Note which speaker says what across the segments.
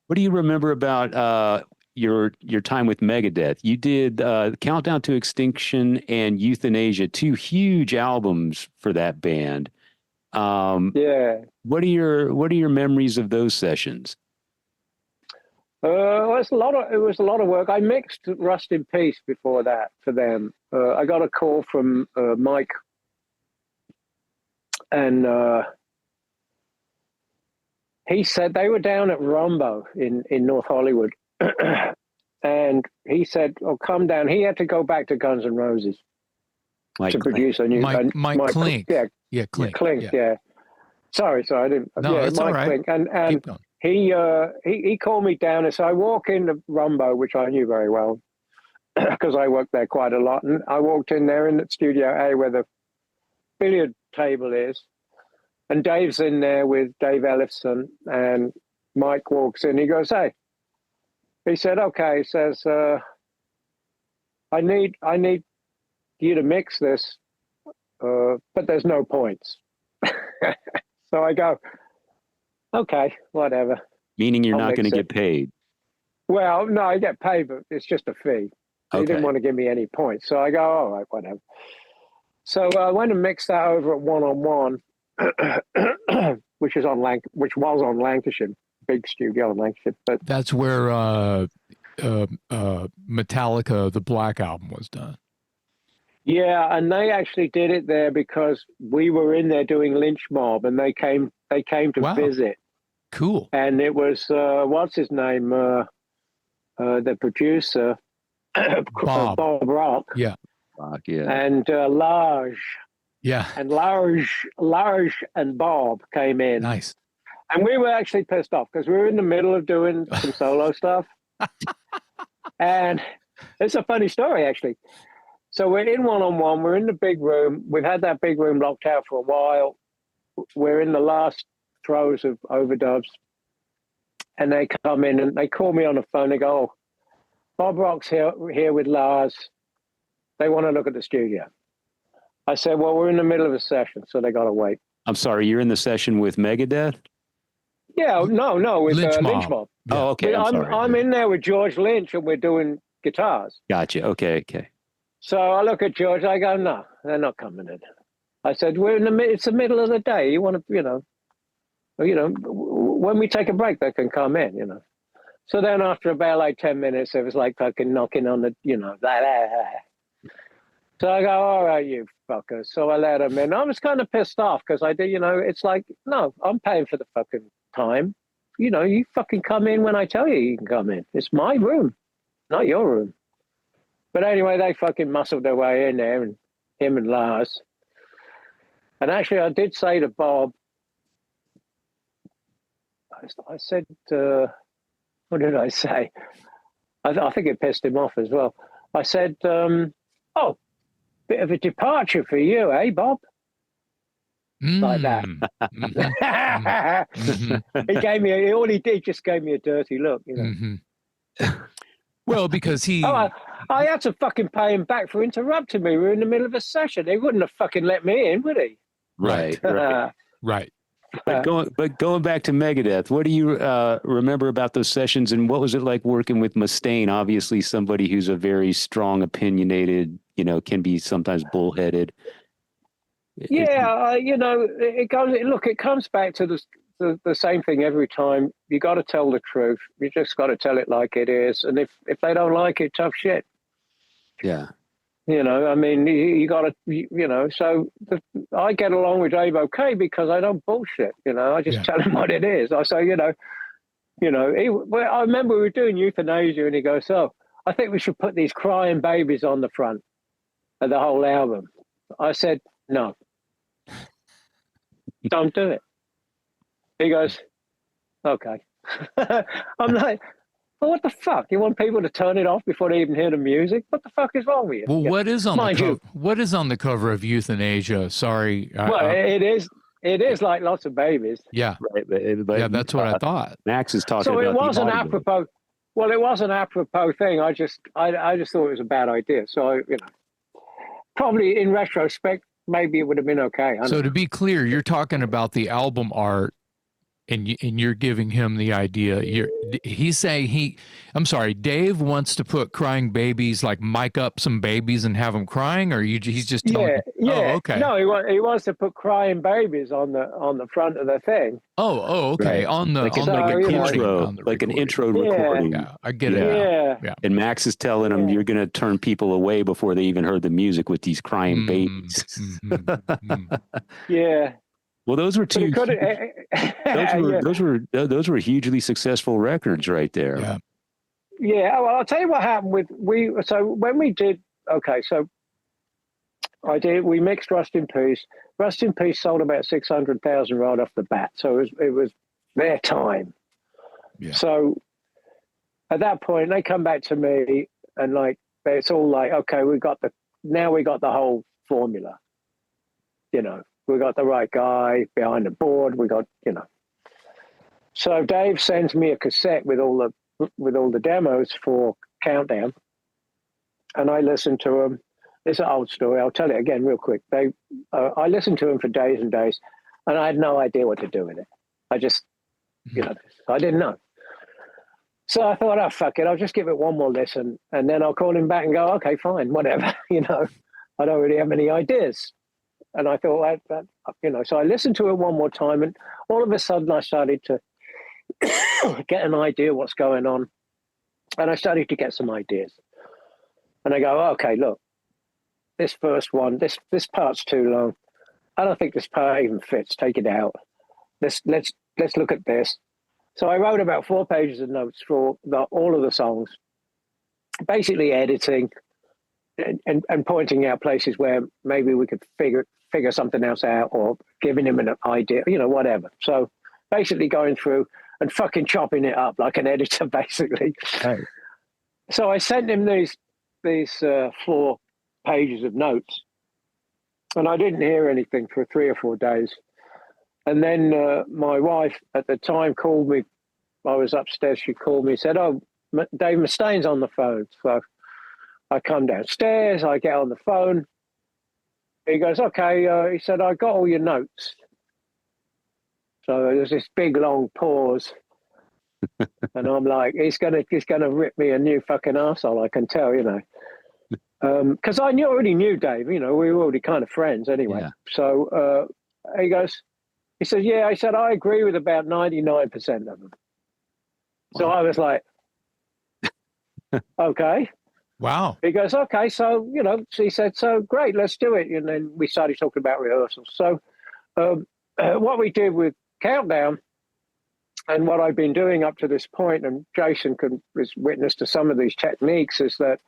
Speaker 1: What do you remember about your time with Megadeth? You did Countdown to Extinction and Euthanasia, two huge albums for that band.
Speaker 2: Yeah.
Speaker 1: What are your memories of those sessions?
Speaker 2: Well, it was a lot of work. I mixed Rust in Peace before that for them. I got a call from Mike, and he said they were down at Rumbo in North Hollywood. And he said, "Oh, come down." He had to go back to Guns N' Roses to produce a new
Speaker 3: Mike Klink.
Speaker 2: Yeah,
Speaker 3: Klink.
Speaker 2: Klink. Yeah. Sorry, I didn't.
Speaker 3: No,
Speaker 2: yeah,
Speaker 3: that's all right.
Speaker 2: Klink. And he called me down, and so I walk into Rumbo, which I knew very well because I worked there quite a lot. And I walked in there in Studio A, where the billiard table is, and Dave's in there with Dave Ellefson, and Mike walks in. He goes, "Hey," he said, "Okay." He says, "I need you to mix this, but there's no points." So I go, "Okay, whatever."
Speaker 1: Meaning you're
Speaker 2: I'll
Speaker 1: not going to
Speaker 2: mix
Speaker 1: get paid.
Speaker 2: Well, no, I get paid, but it's just a fee. He
Speaker 1: Okay.
Speaker 2: didn't want to give me any points, so I go, "All right, whatever." So I went and mixed that over at One on One, which was on Lancashire, big studio in Lancashire. But
Speaker 3: that's where Metallica, the Black Album, was done.
Speaker 2: yeah, and they actually did it there because we were in there doing Lynch Mob, and they came to visit.
Speaker 3: Cool.
Speaker 2: And it was what's his name, the producer,
Speaker 3: Bob
Speaker 2: Rock.
Speaker 3: Yeah.
Speaker 1: Rock, yeah.
Speaker 2: And Large.
Speaker 3: Yeah.
Speaker 2: And Large and Bob came in.
Speaker 3: Nice.
Speaker 2: And we were actually pissed off because we were in the middle of doing some solo stuff. And it's a funny story, actually. So we're in One on One. We're in the big room. We've had that big room locked out for a while. We're in the last throes of overdubs. And they come in and they call me on the phone. They go, "Oh, Bob Rock's here with Lars. They want to look at the studio." I said, "Well, we're in the middle of a session, so they got to wait."
Speaker 1: I'm sorry, you're in the session with Megadeth?
Speaker 2: Yeah, no, with
Speaker 3: Lynch
Speaker 2: Lynch
Speaker 3: Mob.
Speaker 2: Mob.
Speaker 3: Yeah.
Speaker 1: Oh, okay.
Speaker 2: I'm in there with George Lynch, and we're doing guitars.
Speaker 1: Gotcha. Okay.
Speaker 2: So I look at George. I go, "No, they're not coming in." I said, "We're in it's the middle of the day. You want to, when we take a break, they can come in, So then after about like 10 minutes, it was like fucking knocking on the, So I go, "All right, you fuckers." So I let them in. I was kind of pissed off because I did, it's like, no, I'm paying for the fucking time. You fucking come in when I tell you can come in. It's my room, not your room. But anyway, they fucking muscled their way in there, and him and Lars. And actually, I did say to Bob, I said, what did I say? I think it pissed him off as well. I said, "Oh, bit of a departure for you, eh, Bob?" Like that. He gave me, all he did just gave me a dirty look,
Speaker 3: Well, because he...
Speaker 2: I had to fucking pay him back for interrupting me. We were in the middle of a session. He wouldn't have fucking let me in, would he?
Speaker 1: Right.
Speaker 3: Right.
Speaker 1: But going back to Megadeth, what do you remember about those sessions, and what was it like working with Mustaine? Obviously, somebody who's a very strong, opinionated, can be sometimes bullheaded.
Speaker 2: Yeah, it comes back to the same thing every time. You got to tell the truth. You just got to tell it like it is. And if they don't like it, tough shit.
Speaker 1: Yeah.
Speaker 2: I mean, you got to, so I get along with Dave okay because I don't bullshit, I just tell him what it is. I say, I remember we were doing Euthanasia and he goes, "Oh, I think we should put these crying babies on the front of the whole album." I said, "No, don't do it." He goes, "Okay." I'm like, "Well, what the fuck? You want people to turn it off before they even hear the music? What the fuck is wrong with you?"
Speaker 3: Well, what is on the cover of Euthanasia? Sorry.
Speaker 2: Well, it is like lots of babies.
Speaker 3: Yeah.
Speaker 1: Right. But
Speaker 3: that's what I thought.
Speaker 1: Max is talking
Speaker 2: so
Speaker 1: about.
Speaker 2: So it was an apropos. Well, it was an apropos thing. I just thought it was a bad idea. So probably in retrospect, maybe it would have been okay.
Speaker 3: So to be clear, you're talking about the album art and you're giving him the idea. He's saying I'm sorry, Dave wants to put crying babies, like mic up some babies and have them crying, or he's just telling
Speaker 2: Yeah,
Speaker 3: you,
Speaker 2: yeah.
Speaker 3: oh, okay.
Speaker 2: No, he wants to put crying babies on the front of the thing.
Speaker 3: Oh, okay.
Speaker 1: Right.
Speaker 3: On the
Speaker 1: Like
Speaker 3: on
Speaker 1: an,
Speaker 3: the
Speaker 1: like an
Speaker 3: recording,
Speaker 1: intro,
Speaker 3: on the
Speaker 1: like an
Speaker 3: recording.
Speaker 1: intro
Speaker 2: Yeah.
Speaker 1: recording.
Speaker 3: Yeah, I get it
Speaker 1: Yeah.
Speaker 3: now.
Speaker 2: Yeah.
Speaker 3: Yeah.
Speaker 1: And Max is telling him, you're going to turn people away before they even heard the music with these crying babies.
Speaker 2: Yeah.
Speaker 1: Well, those were
Speaker 2: But it
Speaker 1: two.
Speaker 2: could yeah.
Speaker 1: Those were hugely successful records right there.
Speaker 3: Yeah.
Speaker 2: Yeah, well, I'll tell you what happened so when we did, okay, so we mixed Rust in Peace. Rust in Peace sold about 600,000 right off the bat. So it was their time.
Speaker 3: Yeah.
Speaker 2: So at that point, they come back to me and like, it's all like, okay, we got the whole formula. You know, we got the right guy behind the board. We got, you know. So Dave sends me a cassette with all the demos for Countdown, and I listened to them. It's an old story. I'll tell it again real quick. I listened to them for days and days, and I had no idea what to do with it. I just, you know, I didn't know. So I thought, oh, fuck it. I'll just give it one more listen, and then I'll call him back and go, okay, fine, whatever. You know, I don't really have any ideas. And I thought, you know, so I listened to it one more time, and all of a sudden I started to get an idea what's going on. And I started to get some ideas. And I go, okay, look, this first one, this part's too long. I don't think this part even fits. Take it out. Let's look at this. So I wrote about 4 pages of notes for all of the songs, basically editing and pointing out places where maybe we could figure something else out, or giving him an idea, you know, whatever. So basically going through and fucking chopping it up like an editor, basically.
Speaker 1: Right.
Speaker 2: So I sent him these 4 pages of notes, and I didn't hear anything for 3 or 4 days. And then my wife at the time called me. I was upstairs. She called me, said, oh, Dave Mustaine's on the phone. So I come downstairs. I get on the phone. He goes, okay. He said, I got all your notes. So there's this big long pause. And I'm like, he's gonna rip me a new fucking arsehole, I can tell, you know. Because I already knew Dave, you know, we were already kind of friends anyway.
Speaker 1: Yeah.
Speaker 2: So he says, yeah, I said, I agree with about 99% of them. So I was like, okay.
Speaker 3: Wow.
Speaker 2: He goes, okay, so, you know, so he said, so great, let's do it. And then we started talking about rehearsals. So what we did with Countdown, and what I've been doing up to this point, and Jason is witness to some of these techniques, is that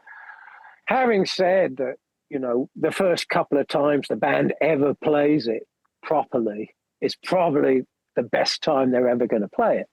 Speaker 2: having said that, you know, the first couple of times the band ever plays it properly is probably the best time they're ever going to play it.